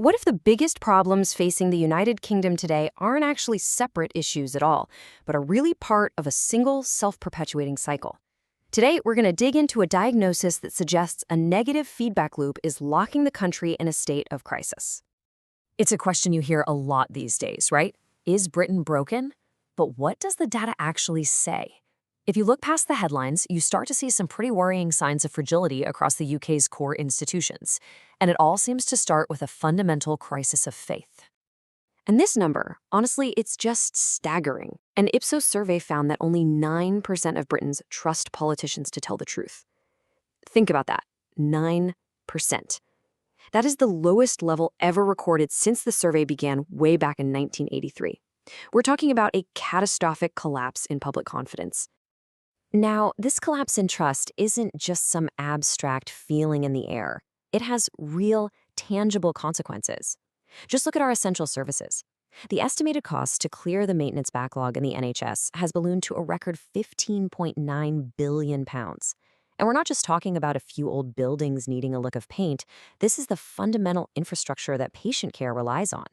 What if the biggest problems facing the United Kingdom today aren't actually separate issues at all, but are really part of a single self-perpetuating cycle? Today, we're going to dig into a diagnosis that suggests a negative feedback loop is locking the country in a state of crisis. It's a question you hear a lot these days, right? Is Britain broken? But what does the data actually say? If you look past the headlines, you start to see some pretty worrying signs of fragility across the UK's core institutions. And it all seems to start with a fundamental crisis of faith. And this number, honestly, it's just staggering. An Ipsos survey found that only 9% of Britons trust politicians to tell the truth. Think about that, 9%. That is the lowest level ever recorded since the survey began way back in 1983. We're talking about a catastrophic collapse in public confidence. Now, this collapse in trust isn't just some abstract feeling in the air. It has real, tangible consequences. Just look at our essential services. The estimated cost to clear the maintenance backlog in the NHS has ballooned to a record £15.9 billion. And we're not just talking about a few old buildings needing a lick of paint. This is the fundamental infrastructure that patient care relies on.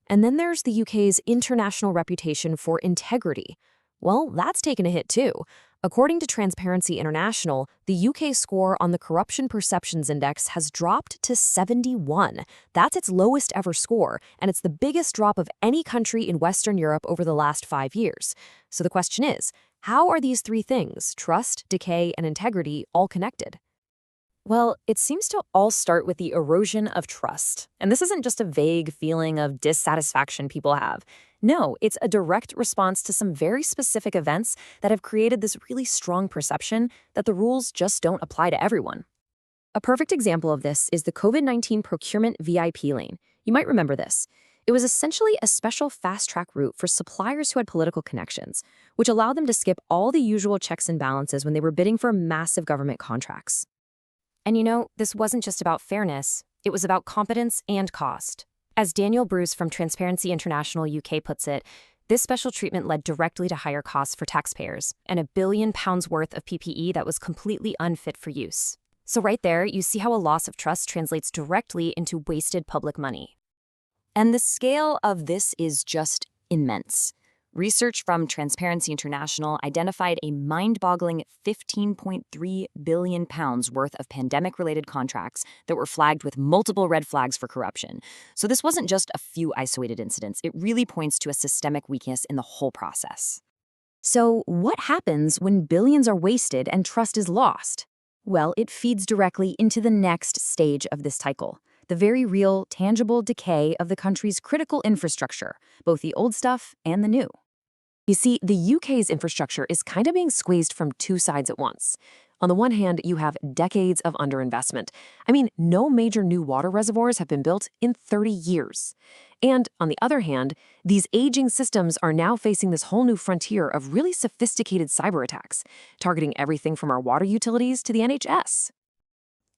And then there's the UK's international reputation for integrity. Well, that's taken a hit too. According to Transparency International, the UK score on the Corruption Perceptions Index has dropped to 71. That's its lowest ever score, and it's the biggest drop of any country in Western Europe over the last 5 years. So the question is, how are these three things, trust, decay, and integrity, all connected? Well, it seems to all start with the erosion of trust. And this isn't just a vague feeling of dissatisfaction people have. No, it's a direct response to some very specific events that have created this really strong perception that the rules just don't apply to everyone. A perfect example of this is the COVID-19 procurement VIP lane. You might remember this. It was essentially a special fast-track route for suppliers who had political connections, which allowed them to skip all the usual checks and balances when they were bidding for massive government contracts. And you know, this wasn't just about fairness, it was about competence and cost. As Daniel Bruce from Transparency International UK puts it, this special treatment led directly to higher costs for taxpayers and £1 billion worth of PPE that was completely unfit for use. So right there, you see how a loss of trust translates directly into wasted public money. And the scale of this is just immense. Research from Transparency International identified a mind-boggling £15.3 billion worth of pandemic-related contracts that were flagged with multiple red flags for corruption. So this wasn't just a few isolated incidents. It really points to a systemic weakness in the whole process. So what happens when billions are wasted and trust is lost? Well, it feeds directly into the next stage of this cycle, the very real, tangible decay of the country's critical infrastructure, both the old stuff and the new. You see, the UK's infrastructure is kind of being squeezed from two sides at once. On the one hand, you have decades of underinvestment. I mean, no major new water reservoirs have been built in 30 years. And on the other hand, these aging systems are now facing this whole new frontier of really sophisticated cyber attacks, targeting everything from our water utilities to the NHS.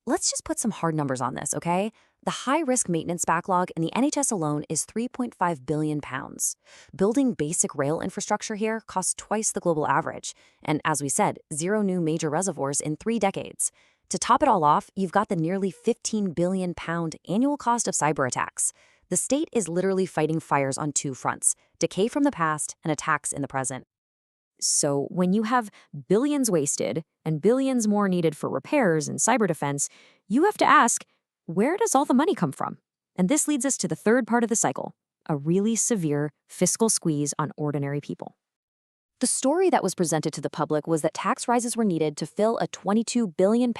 Let's just put some hard numbers on this, okay? The high-risk maintenance backlog in the NHS alone is £3.5 billion. Building basic rail infrastructure here costs twice the global average. And as we said, 0 new major reservoirs in 3 decades. To top it all off, you've got the nearly £15 billion annual cost of cyber attacks. The state is literally fighting fires on 2 fronts, decay from the past and attacks in the present. So when you have billions wasted and billions more needed for repairs and cyber defense, you have to ask, where does all the money come from? And this leads us to the third part of the cycle, a really severe fiscal squeeze on ordinary people. The story that was presented to the public was that tax rises were needed to fill a £22 billion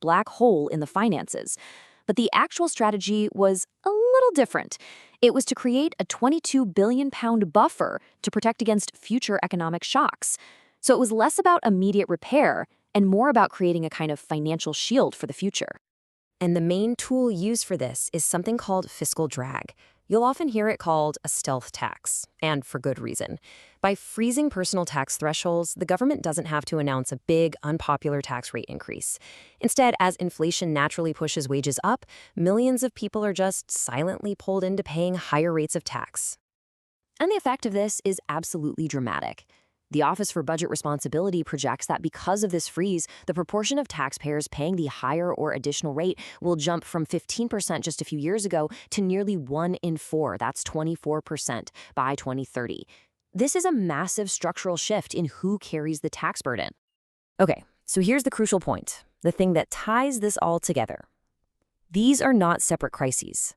black hole in the finances. But the actual strategy was a little different. It was to create a £22 billion buffer to protect against future economic shocks. So it was less about immediate repair and more about creating a kind of financial shield for the future. And the main tool used for this is something called fiscal drag. You'll often hear it called a stealth tax, and for good reason. By freezing personal tax thresholds, the government doesn't have to announce a big, unpopular tax rate increase. Instead, as inflation naturally pushes wages up, millions of people are just silently pulled into paying higher rates of tax. And the effect of this is absolutely dramatic. The Office for Budget Responsibility projects that because of this freeze, the proportion of taxpayers paying the higher or additional rate will jump from 15% just a few years ago to nearly 1 in 4, that's 24%, by 2030. This is a massive structural shift in who carries the tax burden. Okay, so here's the crucial point, the thing that ties this all together. These are not separate crises.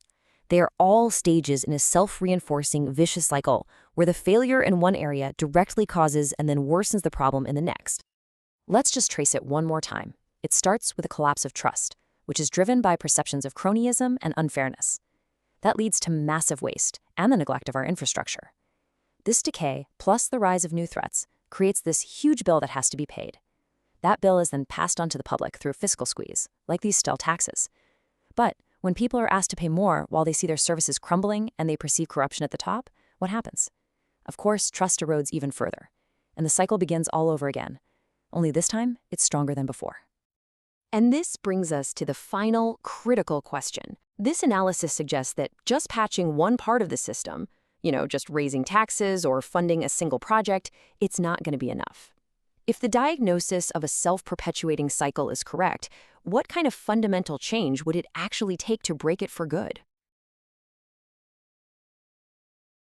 They are all stages in a self-reinforcing vicious cycle where the failure in one area directly causes and then worsens the problem in the next. Let's just trace it one more time. It starts with a collapse of trust, which is driven by perceptions of cronyism and unfairness. That leads to massive waste and the neglect of our infrastructure. This decay, plus the rise of new threats, creates this huge bill that has to be paid. That bill is then passed on to the public through a fiscal squeeze, like these stale taxes. But when people are asked to pay more while they see their services crumbling and they perceive corruption at the top, what happens? Of course, trust erodes even further, and the cycle begins all over again. Only this time, it's stronger than before. And this brings us to the final, critical question. This analysis suggests that just patching one part of the system, just raising taxes or funding a single project, it's not going to be enough. If the diagnosis of a self-perpetuating cycle is correct, what kind of fundamental change would it actually take to break it for good?